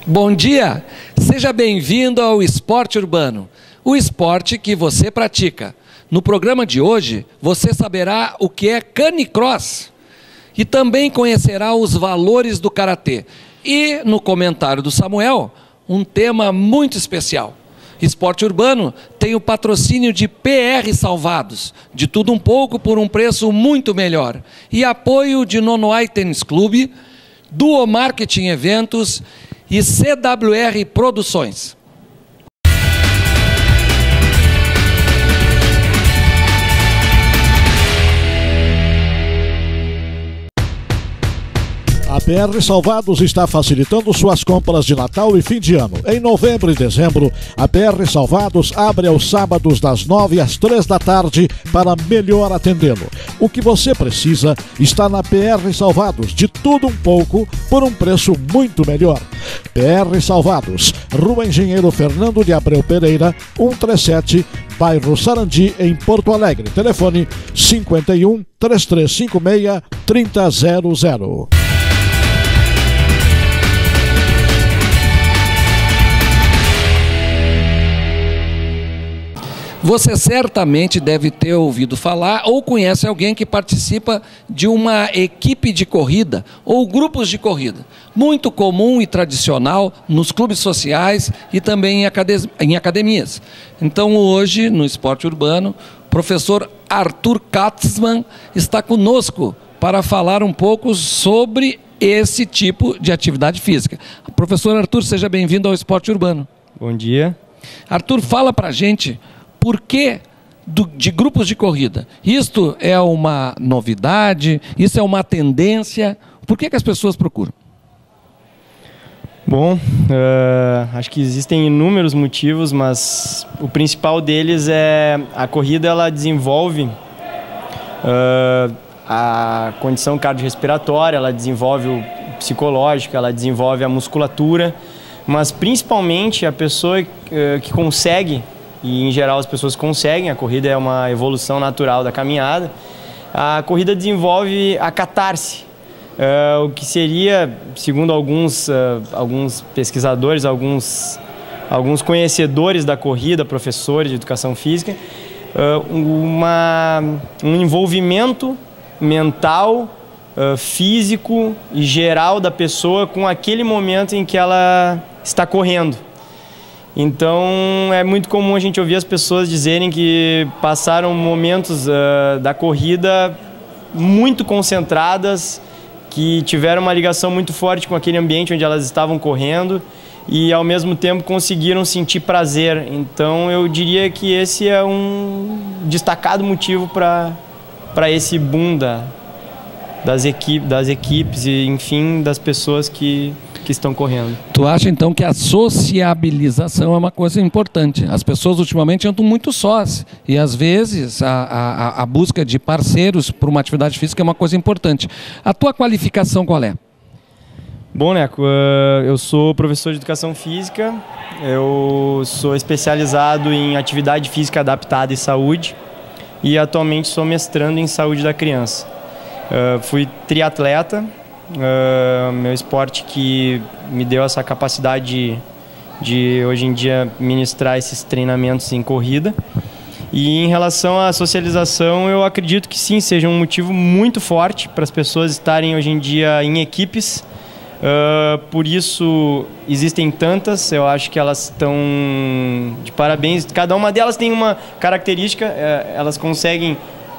Bom dia! Seja bem-vindo ao Esporte Urbano, o esporte que você pratica. No programa de hoje, você saberá o que é canicross e também conhecerá os valores do karatê. E, no comentário do Samuel, um tema muito especial. Esporte Urbano tem o patrocínio de PR Salvados, de tudo um pouco por um preço muito melhor, e apoio de Nonoai Tênis Clube, Duo Marketing Eventos e CWR Produções. A PR Salvados está facilitando suas compras de Natal e fim de ano. Em novembro e dezembro, a PR Salvados abre aos sábados das 9 às 3 da tarde para melhor atendê-lo. O que você precisa está na PR Salvados, de tudo um pouco, por um preço muito melhor. PR Salvados, Rua Engenheiro Fernando de Abreu Pereira, 137, bairro Sarandi, em Porto Alegre. Telefone 51 3356 3000. Você certamente deve ter ouvido falar ou conhece alguém que participa de uma equipe de corrida ou grupos de corrida. Muito comum e tradicional nos clubes sociais e também em academias. Então hoje, no Esporte Urbano, o professor Arthur Katzmann está conosco para falar um pouco sobre esse tipo de atividade física. Professor Arthur, seja bem-vindo ao Esporte Urbano. Bom dia. Arthur, fala para a gente por que de grupos de corrida. Isto é uma novidade? Isso é uma tendência? Por que as pessoas procuram? Bom, acho que existem inúmeros motivos, mas o principal deles é a corrida. Ela desenvolve a condição cardiorrespiratória, ela desenvolve o psicológico, ela desenvolve a musculatura, mas principalmente a pessoa que consegue, e em geral as pessoas conseguem, a corrida é uma evolução natural da caminhada, a corrida desenvolve a catarse, o que seria, segundo alguns pesquisadores, alguns conhecedores da corrida, professores de educação física, um envolvimento mental, físico e geral da pessoa com aquele momento em que ela está correndo. Então é muito comum a gente ouvir as pessoas dizerem que passaram momentos da corrida muito concentradas, que tiveram uma ligação muito forte com aquele ambiente onde elas estavam correndo e ao mesmo tempo conseguiram sentir prazer. Então eu diria que esse é um destacado motivo para esse boom das equipes e, enfim, das pessoas que estão correndo. Tu acha então que a sociabilização é uma coisa importante? As pessoas ultimamente andam muito sós e às vezes a busca de parceiros para uma atividade física é uma coisa importante. A tua qualificação qual é? Bom, Neco, eu sou professor de educação física, eu sou especializado em atividade física adaptada e saúde e atualmente sou mestrando em saúde da criança. Fui triatleta, meu esporte que me deu essa capacidade de hoje em dia ministrar esses treinamentos em corrida. E em relação à socialização, eu acredito que sim, seja um motivo muito forte para as pessoas estarem hoje em dia em equipes. Por isso existem tantas, eu acho que elas estão de parabéns. Cada uma delas tem uma característica, elas conseguem,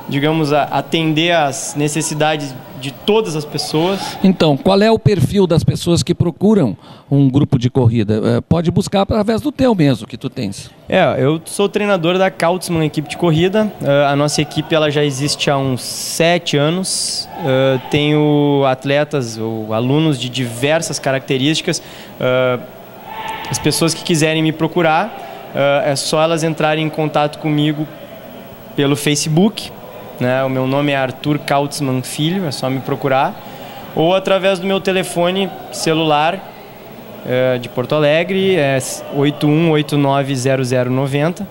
digamos, atender às necessidades de todas as pessoas. Então, qual é o perfil das pessoas que procuram um grupo de corrida? Pode buscar através do teu mesmo, que tu tens. Eu sou treinador da Katzmann equipe de corrida. A nossa equipe ela já existe há uns 7 anos. Tenho atletas ou alunos de diversas características. As pessoas que quiserem me procurar, é só elas entrarem em contato comigo pelo Facebook. O meu nome é Arthur Katzmann Filho, é só me procurar, ou através do meu telefone celular de Porto Alegre, é 81890090.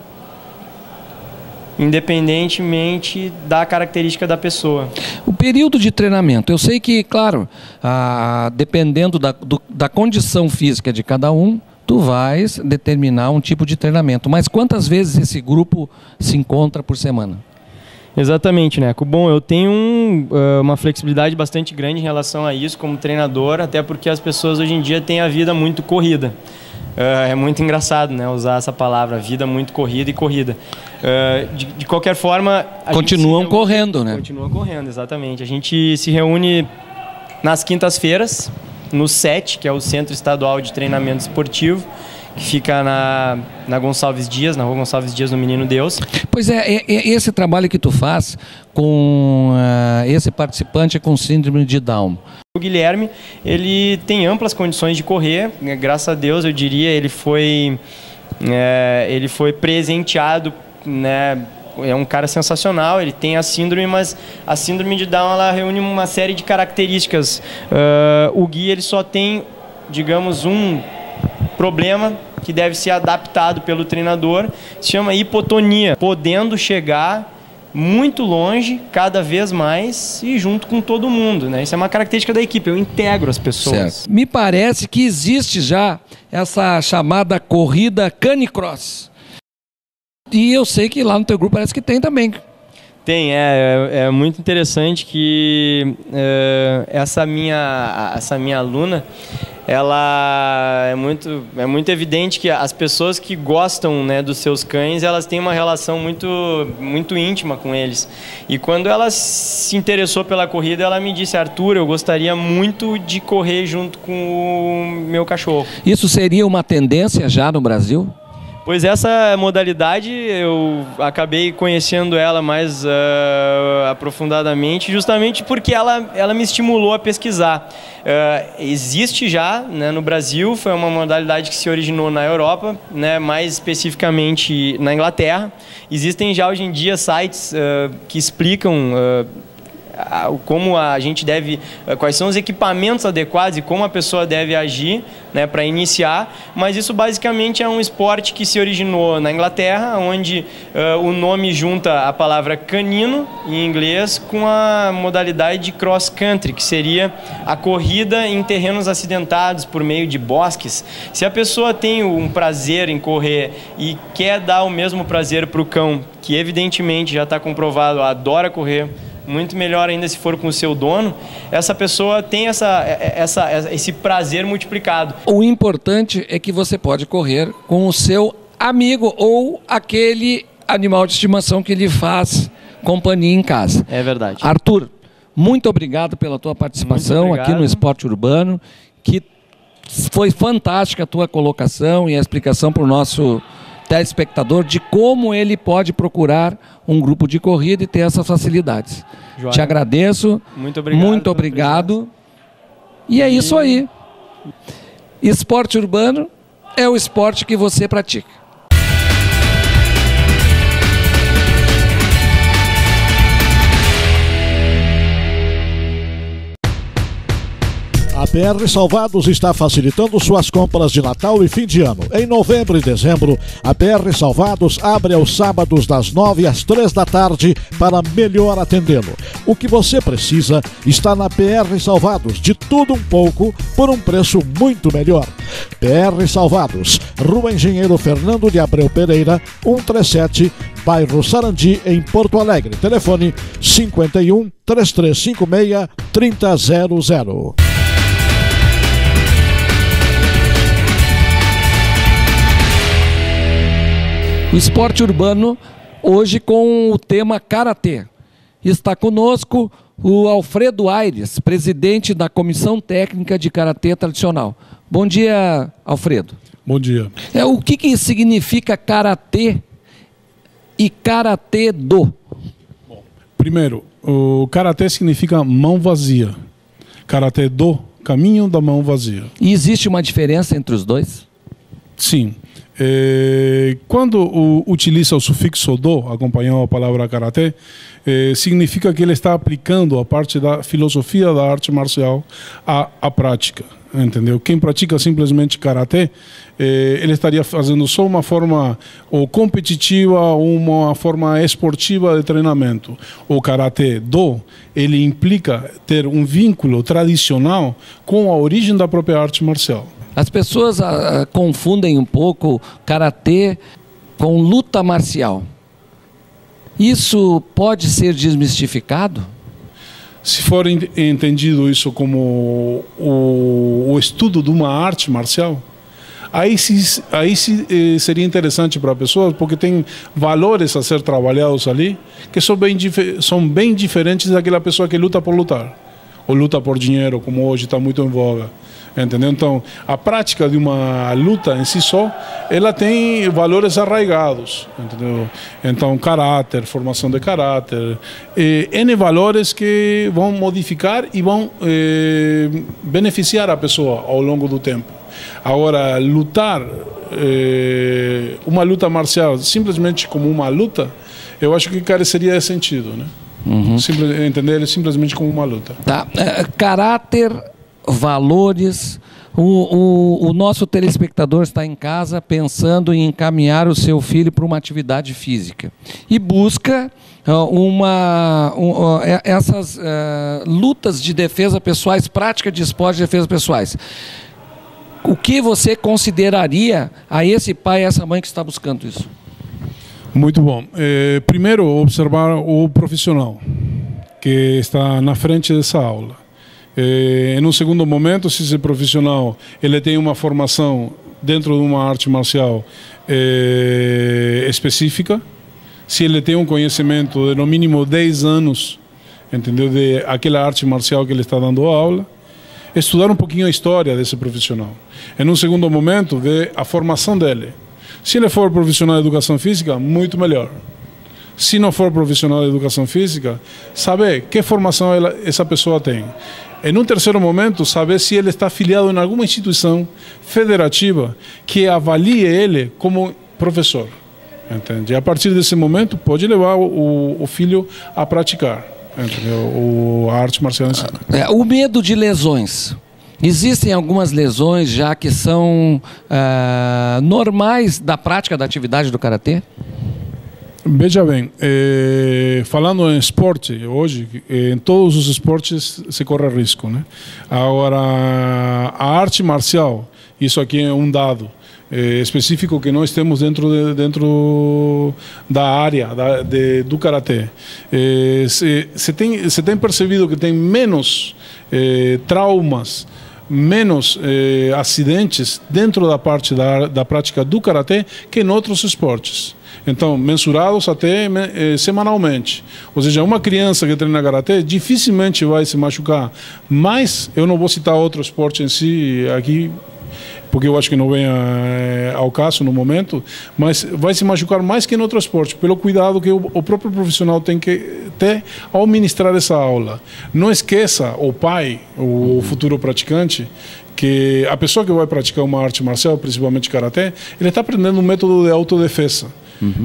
independentemente da característica da pessoa. O período de treinamento, eu sei que, claro, dependendo da condição física de cada um, tu vais determinar um tipo de treinamento. Mas quantas vezes esse grupo se encontra por semana? Exatamente, Neco. Bom, eu tenho uma flexibilidade bastante grande em relação a isso como treinador, até porque as pessoas hoje em dia têm a vida muito corrida. É muito engraçado, né, usar essa palavra, vida muito corrida e corrida. De qualquer forma... Continuam correndo, né? Continuam correndo, exatamente. A gente se reúne nas quintas-feiras, no CET, que é o Centro Estadual de Treinamento Esportivo, que fica na Gonçalves Dias, na rua Gonçalves Dias, no Menino Deus. Pois é esse trabalho que tu faz com esse participante com síndrome de Down. O Guilherme, ele tem amplas condições de correr, graças a Deus, eu diria, ele foi presenteado, né? É um cara sensacional, ele tem a síndrome, mas a síndrome de Down, ela reúne uma série de características. O Gui, ele só tem, digamos, um problema que deve ser adaptado pelo treinador, se chama hipotonia, podendo chegar muito longe, cada vez mais e junto com todo mundo, né? Isso é uma característica da equipe, eu integro as pessoas. Certo. Me parece que existe já essa chamada corrida canicross. E eu sei que lá no teu grupo parece que tem também. Tem, é muito interessante que essa minha aluna, ela é muito evidente que as pessoas que gostam, né, dos seus cães, elas têm uma relação muito íntima com eles. E quando ela se interessou pela corrida, ela me disse: Arthur, eu gostaria muito de correr junto com o meu cachorro. Isso seria uma tendência já no Brasil? Pois essa modalidade eu acabei conhecendo ela mais aprofundadamente, justamente porque ela me estimulou a pesquisar. Existe já, né, no Brasil, foi uma modalidade que se originou na Europa, né, mais especificamente na Inglaterra. Existem já hoje em dia sites que explicam como a gente deve, quais são os equipamentos adequados e como a pessoa deve agir, né, para iniciar, mas isso basicamente é um esporte que se originou na Inglaterra, onde o nome junta a palavra canino, em inglês, com a modalidade de cross country, que seria a corrida em terrenos acidentados por meio de bosques. Se a pessoa tem um prazer em correr e quer dar o mesmo prazer para o cão, que evidentemente já está comprovado, adora correr, muito melhor ainda se for com o seu dono, essa pessoa tem esse prazer multiplicado. O importante é que você pode correr com o seu amigo ou aquele animal de estimação que lhe faz companhia em casa. É verdade. Arthur, muito obrigado pela tua participação aqui no Esporte Urbano, que foi fantástica a tua colocação e a explicação para o nosso telespectador de como ele pode procurar um grupo de corrida e ter essas facilidades. Joia. Te agradeço. Muito obrigado. Muito obrigado. E é isso aí. Esporte urbano é o esporte que você pratica. A PR Salvados está facilitando suas compras de Natal e fim de ano. Em novembro e dezembro, a PR Salvados abre aos sábados das 9 às 3 da tarde para melhor atendê-lo. O que você precisa está na PR Salvados, de tudo um pouco, por um preço muito melhor. PR Salvados, Rua Engenheiro Fernando de Abreu Pereira, 137, bairro Sarandi, em Porto Alegre. Telefone 51 3356 3000. O esporte urbano, hoje com o tema Karatê. Está conosco o Alfredo Aires, presidente da Comissão Técnica de Karatê Tradicional. Bom dia, Alfredo. Bom dia. O que significa Karatê e Karatê-do? Bom, primeiro, o Karatê significa mão vazia. Karatê-do, caminho da mão vazia. E existe uma diferença entre os dois? Sim. Quando utiliza o sufixo do, acompanhando a palavra karatê, significa que ele está aplicando a parte da filosofia da arte marcial à prática. entendeu? Quem pratica simplesmente karatê, ele estaria fazendo só uma forma ou competitiva ou uma forma esportiva de treinamento. O karatê do, ele implica ter um vínculo tradicional com a origem da própria arte marcial. As pessoas confundem um pouco karatê com luta marcial. Isso pode ser desmistificado? Se for entendido isso como o estudo de uma arte marcial, aí seria interessante para a pessoa, porque tem valores a ser trabalhados ali que são bem diferentes daquela pessoa que luta por lutar, ou luta por dinheiro, como hoje está muito em voga. Entendeu? Então, a prática de uma luta em si só, ela tem valores arraigados, entendeu? Então, caráter, formação de caráter, N valores que vão modificar e vão beneficiar a pessoa ao longo do tempo. Agora, lutar, uma luta marcial, simplesmente como uma luta, eu acho que careceria de sentido, né? Entender ele simplesmente como uma luta. Tá. Caráter, valores. O nosso telespectador está em casa pensando em encaminhar o seu filho para uma atividade física e busca essas lutas de defesa pessoais, prática de esporte de defesa pessoais. O que você consideraria a esse pai e essa mãe que está buscando isso? Muito bom. Primeiro, observar o profissional que está na frente dessa aula. Em um segundo momento, se esse profissional ele tem uma formação dentro de uma arte marcial específica, se ele tem um conhecimento de no mínimo 10 anos, entendeu, de aquela arte marcial que ele está dando aula, estudar um pouquinho a história desse profissional. Em um segundo momento, ver a formação dele. Se ele for profissional de educação física, muito melhor. Se não for profissional de educação física, saber que formação essa pessoa tem. Em um terceiro momento, saber se ele está afiliado em alguma instituição federativa que avalie ele como professor. Entende? E a partir desse momento, pode levar o filho a praticar, entendeu? A arte marcial em si. O medo de lesões. Existem algumas lesões já que são normais da prática da atividade do karatê? Veja bem, falando em esporte, hoje, em todos os esportes se corre risco, né? Agora, a arte marcial, isso aqui é um dado específico que nós temos dentro da área do karatê. Você tem percebido que tem menos traumas, menos acidentes dentro da parte da prática do karatê que em outros esportes. Então, mensurados até semanalmente. Ou seja, uma criança que treina karatê dificilmente vai se machucar. Mas, eu não vou citar outro esporte em si aqui, porque eu acho que não vem ao caso no momento, mas vai se machucar mais que em outro esporte, pelo cuidado que o próprio profissional tem que ter ao ministrar essa aula. Não esqueça, o pai, o futuro praticante, que a pessoa que vai praticar uma arte marcial, principalmente karatê, ele está aprendendo um método de autodefesa.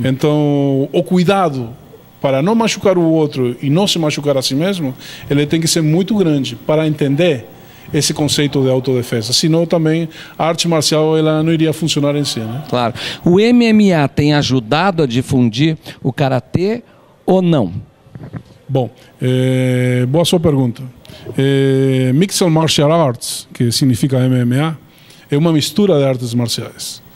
Então, o cuidado para não machucar o outro e não se machucar a si mesmo, ele tem que ser muito grande para entender esse conceito de autodefesa. Senão, também, a arte marcial ela não iria funcionar em si, né? Claro. O MMA tem ajudado a difundir o karatê ou não? Bom, boa sua pergunta. Mixed Martial Arts, que significa MMA, é uma mistura de artes marciais.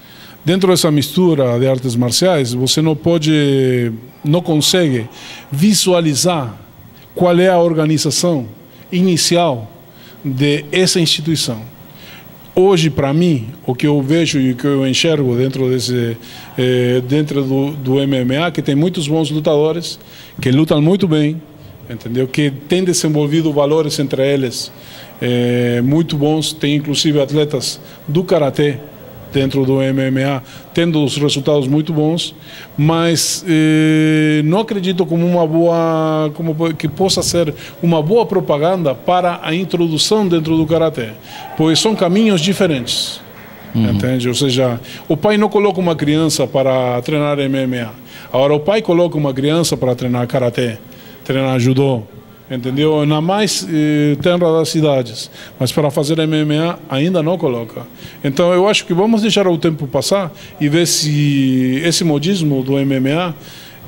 Dentro dessa mistura de artes marciais, você não consegue visualizar qual é a organização inicial de essa instituição. Hoje, para mim, o que eu vejo e o que eu enxergo dentro do MMA, que tem muitos bons lutadores, que lutam muito bem, entendeu? Que têm desenvolvido valores entre eles muito bons. Tem inclusive atletas do karatê dentro do MMA, tendo os resultados muito bons, mas não acredito que possa ser uma boa propaganda para a introdução dentro do karatê, pois são caminhos diferentes, entende? Ou seja, o pai não coloca uma criança para treinar MMA, agora o pai coloca uma criança para treinar karatê, treinar judô, entendeu? Na mais tenra das cidades, mas para fazer MMA ainda não coloca. Então eu acho que vamos deixar o tempo passar e ver se esse modismo do MMA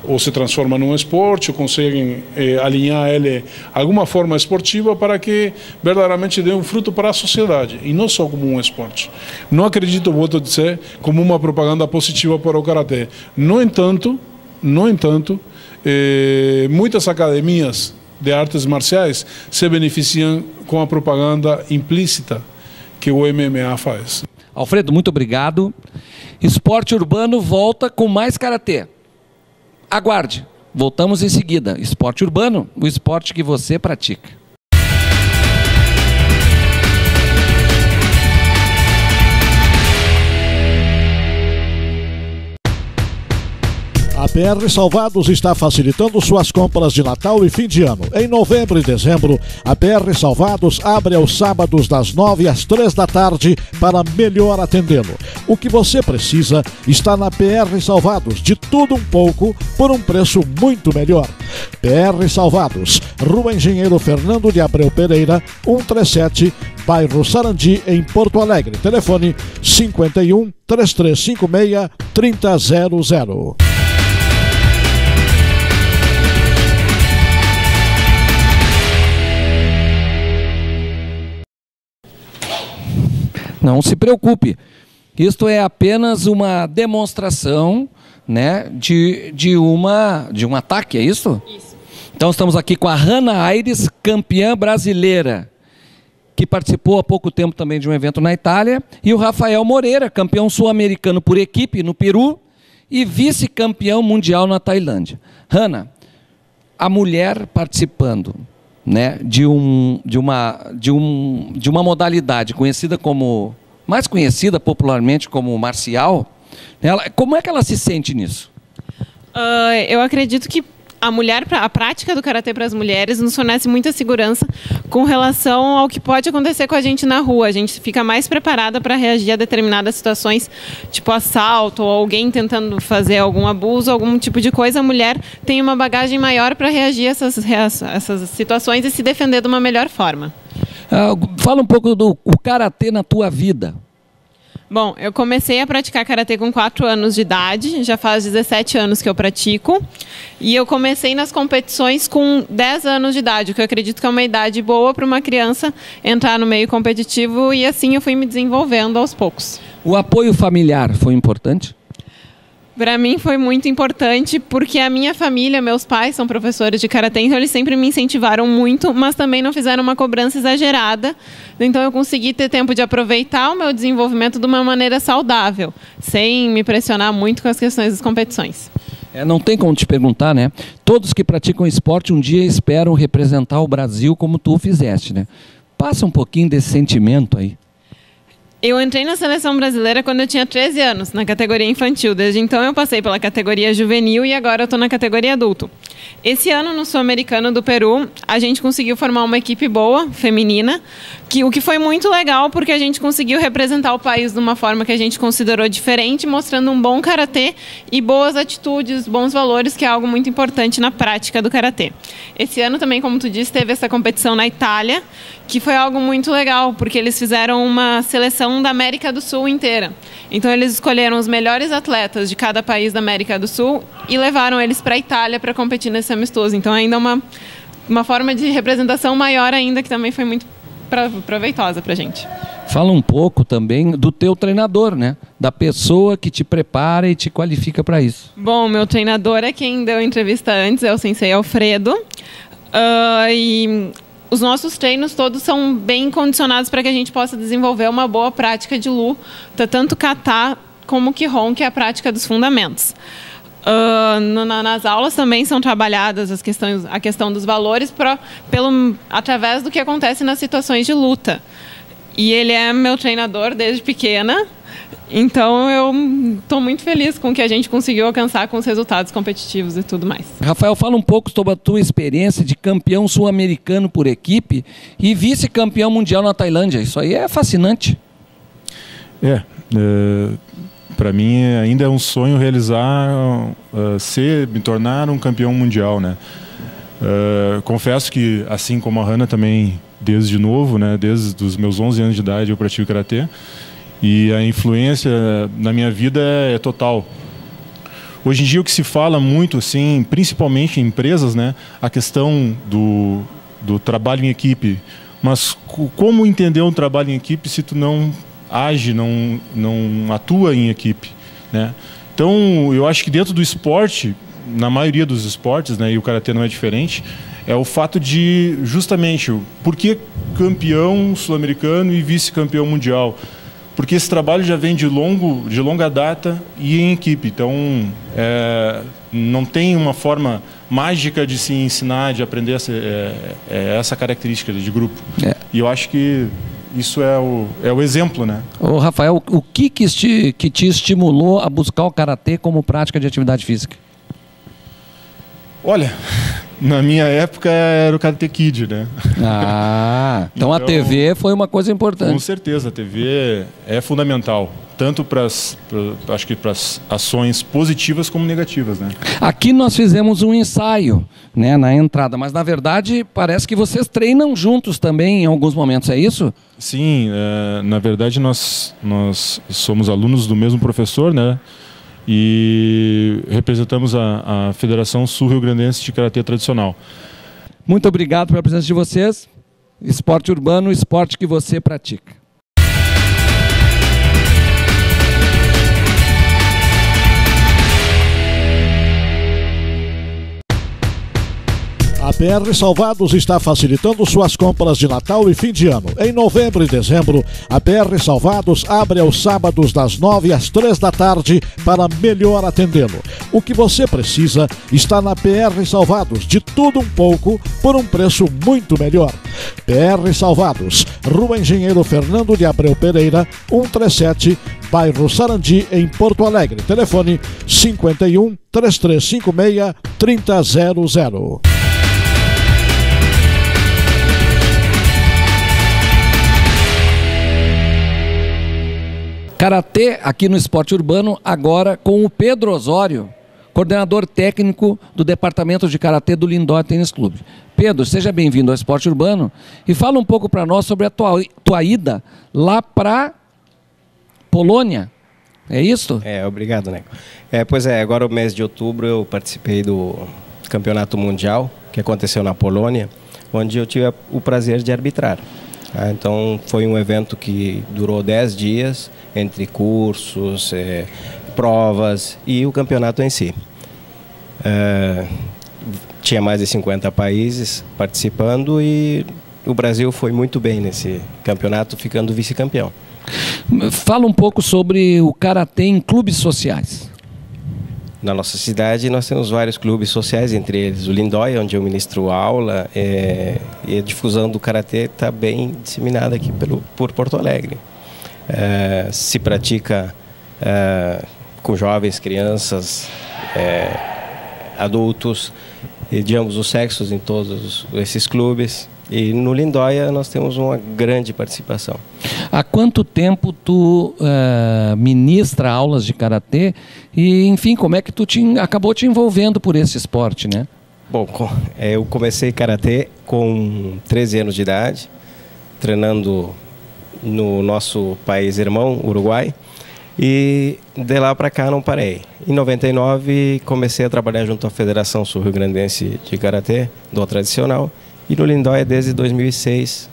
ou se transforma num esporte, ou conseguem alinhar ele a alguma forma esportiva para que verdadeiramente dê um fruto para a sociedade, e não só como um esporte. Não acredito, volto a dizer, como uma propaganda positiva para o karatê. No entanto, muitas academias de artes marciais se beneficiam com a propaganda implícita que o MMA faz. Alfredo, muito obrigado. Esporte Urbano volta com mais karatê. Aguarde, voltamos em seguida. Esporte Urbano, o esporte que você pratica. A PR Salvados está facilitando suas compras de Natal e fim de ano. Em novembro e dezembro, a PR Salvados abre aos sábados das 9 às 3 da tarde para melhor atendê-lo. O que você precisa está na PR Salvados, de tudo um pouco, por um preço muito melhor. PR Salvados, Rua Engenheiro Fernando de Abreu Pereira, 137, bairro Sarandi, em Porto Alegre. Telefone 51 3356 3000. Não se preocupe, isto é apenas uma demonstração, né, de um ataque, é isso? Isso. Então estamos aqui com a Hannah Aires, campeã brasileira, que participou há pouco tempo também de um evento na Itália, e o Rafael Moreira, campeão sul-americano por equipe no Peru e vice-campeão mundial na Tailândia. Hannah, a mulher participando, né, de uma modalidade conhecida como, mais conhecida popularmente como marcial, como é que ela se sente nisso? Eu acredito que a prática do karatê para as mulheres nos fornece muita segurança com relação ao que pode acontecer com a gente na rua. A gente fica mais preparada para reagir a determinadas situações, tipo assalto ou alguém tentando fazer algum abuso, algum tipo de coisa. A mulher tem uma bagagem maior para reagir a essas situações e se defender de uma melhor forma. Fala um pouco do karatê na tua vida. Bom, eu comecei a praticar karatê com 4 anos de idade, já faz 17 anos que eu pratico, e eu comecei nas competições com 10 anos de idade, o que eu acredito que é uma idade boa para uma criança entrar no meio competitivo, e assim eu fui me desenvolvendo aos poucos. O apoio familiar foi importante? Para mim foi muito importante, porque a minha família, meus pais são professores de karatê, então eles sempre me incentivaram muito, mas também não fizeram uma cobrança exagerada. Então eu consegui ter tempo de aproveitar o meu desenvolvimento de uma maneira saudável, sem me pressionar muito com as questões das competições. Não tem como te perguntar, né? Todos que praticam esporte um dia esperam representar o Brasil como tu fizeste, né? Passa um pouquinho desse sentimento aí. Eu entrei na seleção brasileira quando eu tinha 13 anos, na categoria infantil. Desde então eu passei pela categoria juvenil e agora eu estou na categoria adulto. Esse ano, no Sul-Americano do Peru, a gente conseguiu formar uma equipe boa, feminina, o que foi muito legal, porque a gente conseguiu representar o país de uma forma que a gente considerou diferente, mostrando um bom karatê e boas atitudes, bons valores, que é algo muito importante na prática do karatê. Esse ano também, como tu disse, teve essa competição na Itália, que foi algo muito legal, porque eles fizeram uma seleção da América do Sul inteira. Então eles escolheram os melhores atletas de cada país da América do Sul e levaram eles para a Itália para competir nesse amistoso. Então ainda uma forma de representação maior ainda, que também foi muito proveitosa para a gente. Fala um pouco também do teu treinador, né? Da pessoa que te prepara e te qualifica para isso. Bom, meu treinador é quem deu a entrevista antes, é o Sensei Alfredo. E os nossos treinos todos são bem condicionados para que a gente possa desenvolver uma boa prática de luta, tanto kata como kihon, que é a prática dos fundamentos. Nas aulas também são trabalhadas a questão dos valores através do que acontece nas situações de luta. E ele é meu treinador desde pequena, então eu estou muito feliz com o que a gente conseguiu alcançar com os resultados competitivos e tudo mais. Rafael, fala um pouco sobre a tua experiência de campeão sul-americano por equipe e vice-campeão mundial na Tailândia. Isso aí é fascinante. Para mim ainda é um sonho realizar, me tornar um campeão mundial, né? Confesso que, assim como a Hanna, também desde novo, né, desde os meus 11 anos de idade eu pratico karatê, e a influência na minha vida é total. Hoje em dia o que se fala muito, assim, principalmente em empresas, né, a questão do trabalho em equipe. Mas como entender um trabalho em equipe se tu não age, não atua em equipe, né? Então, eu acho que dentro do esporte, na maioria dos esportes, né, e o karatê não é diferente, é o fato de, justamente, por que campeão sul-americano e vice-campeão mundial? Porque esse trabalho já vem de longa data e em equipe. Então, não tem uma forma mágica de se ensinar, de aprender essa característica de grupo. E eu acho que isso é o exemplo, né? Ô, Rafael, o que te estimulou a buscar o karatê como prática de atividade física? Olha, na minha época era o Karate Kid, né? Então a TV foi uma coisa importante. Com certeza, a TV é fundamental, tanto acho que para as ações positivas como negativas, né? Aqui nós fizemos um ensaio, né, na entrada, mas na verdade parece que vocês treinam juntos também em alguns momentos, é isso? Sim, na verdade nós somos alunos do mesmo professor, né? E representamos a Federação Sul-Rio-Grandense de Karatê Tradicional. Muito obrigado pela presença de vocês. Esporte urbano, o esporte que você pratica. A PR Salvados está facilitando suas compras de Natal e fim de ano. Em novembro e dezembro, a PR Salvados abre aos sábados das 9 às 3 da tarde para melhor atendê-lo. O que você precisa está na PR Salvados, de tudo um pouco, por um preço muito melhor. PR Salvados, Rua Engenheiro Fernando de Abreu Pereira, 137, bairro Sarandi, em Porto Alegre. Telefone 51 3356 3000. Karatê aqui no Esporte Urbano, agora com o Pedro Osório, coordenador técnico do Departamento de Karatê do Lindóia Tênis Clube. Pedro, seja bem-vindo ao Esporte Urbano e fala um pouco para nós sobre a tua ida lá para Polônia. É isso? Obrigado, Neco. Agora o mês de outubro eu participei do Campeonato Mundial, que aconteceu na Polônia, onde eu tive o prazer de arbitrar. Então foi um evento que durou 10 dias, entre cursos, provas e o campeonato em si. Tinha mais de 50 países participando e o Brasil foi muito bem nesse campeonato, ficando vice-campeão. Fala um pouco sobre o karatê em clubes sociais. Na nossa cidade nós temos vários clubes sociais, entre eles o Lindóia, onde eu ministro aula, e a difusão do karatê está bem disseminada aqui por Porto Alegre. Se pratica com jovens, crianças, adultos, e de ambos os sexos em todos esses clubes. E no Lindóia nós temos uma grande participação. Há quanto tempo tu ministra aulas de karatê e, enfim, como é que tu acabou te envolvendo por esse esporte, né? Bom, eu comecei karatê com 13 anos de idade, treinando no nosso país irmão, Uruguai, e de lá para cá não parei. Em 99 comecei a trabalhar junto à Federação Sul-Rio-Grandense de Karatê, do tradicional, e no Lindóia desde 2006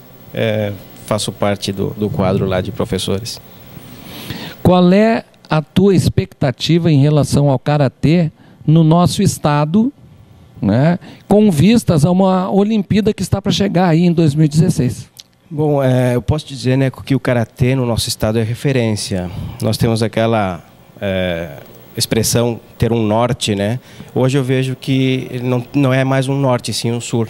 faço parte do quadro lá de professores. Qual é a tua expectativa em relação ao karatê no nosso estado, né, com vistas a uma Olimpíada que está para chegar aí em 2016? Bom, eu posso dizer, né, que o karatê no nosso estado é referência. Nós temos aquela expressão ter um norte, né? Hoje eu vejo que não é mais um norte, sim um sul.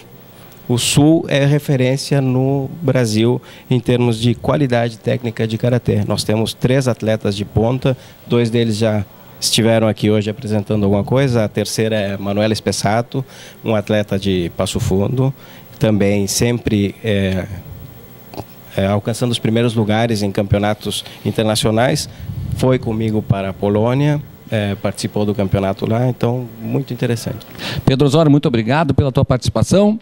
O Sul é referência no Brasil em termos de qualidade técnica de karatê. Nós temos 3 atletas de ponta, 2 deles já estiveram aqui hoje apresentando alguma coisa. A terceira é Manuela Espessato, um atleta de Passo Fundo, também sempre alcançando os primeiros lugares em campeonatos internacionais. Foi comigo para a Polônia, participou do campeonato lá, então muito interessante. Pedro Osório, muito obrigado pela tua participação.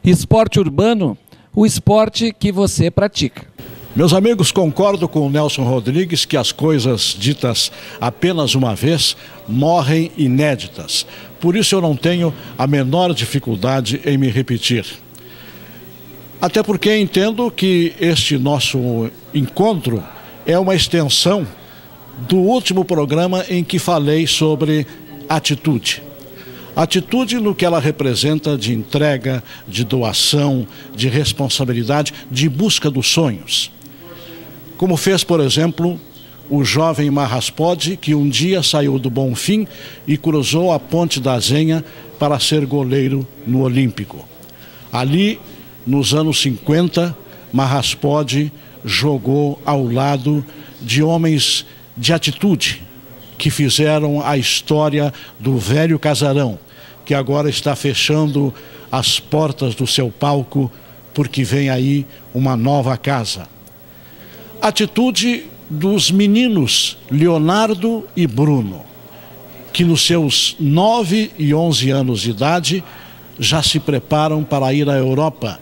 Esporte urbano, o esporte que você pratica. Meus amigos, concordo com o Nelson Rodrigues que as coisas ditas apenas uma vez morrem inéditas. Por isso eu não tenho a menor dificuldade em me repetir. Até porque entendo que este nosso encontro é uma extensão do último programa em que falei sobre atitude. Atitude no que ela representa de entrega, de doação, de responsabilidade, de busca dos sonhos. Como fez, por exemplo, o jovem Marraspode, que um dia saiu do Bonfim e cruzou a Ponte da Zenha para ser goleiro no Olímpico. Ali, nos anos 50, Marraspode jogou ao lado de homens de atitude, que fizeram a história do velho casarão, que agora está fechando as portas do seu palco, porque vem aí uma nova casa. Atitude dos meninos Leonardo e Bruno, que nos seus 9 e 11 anos de idade já se preparam para ir à Europa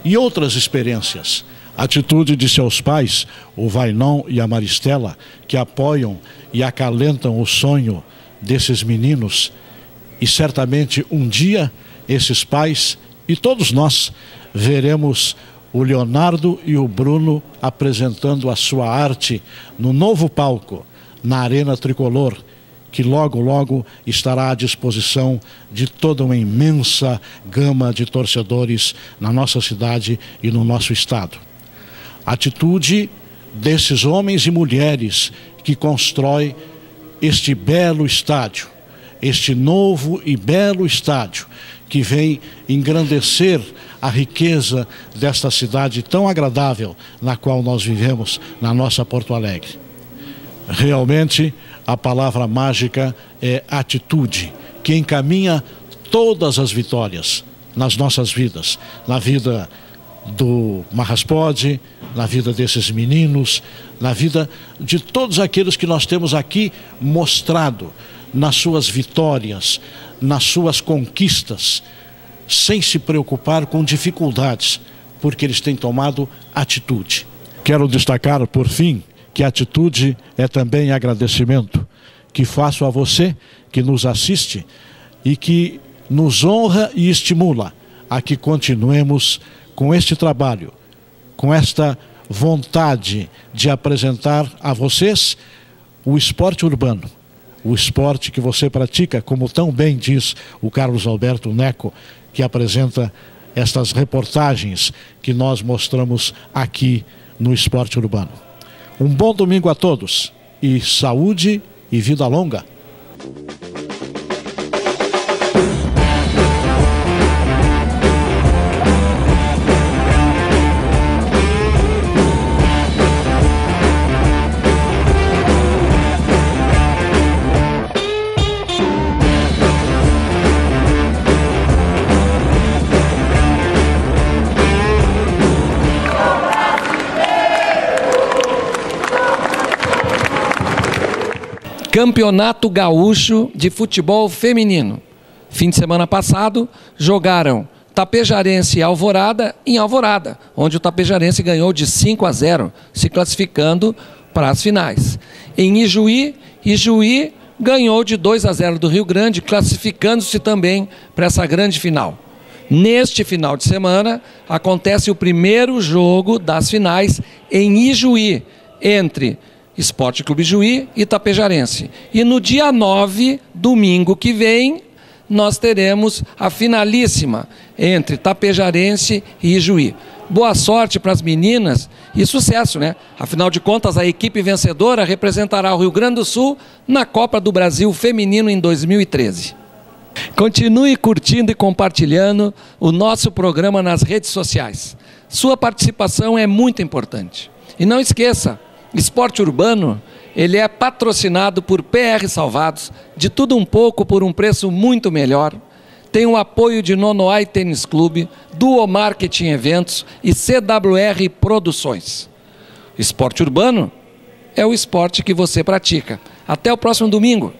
e outras experiências. Atitude de seus pais, o Vainon e a Maristela, que apoiam e acalentam o sonho desses meninos. E certamente um dia esses pais e todos nós veremos o Leonardo e o Bruno apresentando a sua arte no novo palco, na Arena Tricolor, que logo, logo estará à disposição de toda uma imensa gama de torcedores na nossa cidade e no nosso estado. Atitude desses homens e mulheres que constroem este belo estádio, este novo e belo estádio, que vem engrandecer a riqueza desta cidade tão agradável na qual nós vivemos, na nossa Porto Alegre. Realmente, a palavra mágica é atitude, que encaminha todas as vitórias nas nossas vidas, na vida do Marraspode, na vida desses meninos, na vida de todos aqueles que nós temos aqui mostrado nas suas vitórias, nas suas conquistas, sem se preocupar com dificuldades, porque eles têm tomado atitude. Quero destacar, por fim, que atitude é também agradecimento, que faço a você que nos assiste e que nos honra e estimula a que continuemos com este trabalho, com esta vontade de apresentar a vocês o esporte urbano, o esporte que você pratica, como tão bem diz o Carlos Alberto Neco, que apresenta estas reportagens que nós mostramos aqui no Esporte Urbano. Um bom domingo a todos e saúde e vida longa. Campeonato Gaúcho de Futebol Feminino. Fim de semana passado, jogaram Tapejarense e Alvorada em Alvorada, onde o Tapejarense ganhou de 5-0, se classificando para as finais. Em Ijuí, Ijuí ganhou de 2-0 do Rio Grande, classificando-se também para essa grande final. Neste final de semana, acontece o primeiro jogo das finais em Ijuí, entre Esporte Clube Ijuí e Tapejarense. E no dia 9, domingo que vem, nós teremos a finalíssima entre Tapejarense e Ijuí. Boa sorte para as meninas e sucesso, né? Afinal de contas, a equipe vencedora representará o Rio Grande do Sul na Copa do Brasil Feminino em 2013. Continue curtindo e compartilhando o nosso programa nas redes sociais. Sua participação é muito importante. E não esqueça, Esporte Urbano, ele é patrocinado por PR Salvados, de tudo um pouco por um preço muito melhor. Tem o apoio de Nonoai Tênis Clube, Duo Marketing Eventos e CWR Produções. Esporte Urbano é o esporte que você pratica. Até o próximo domingo.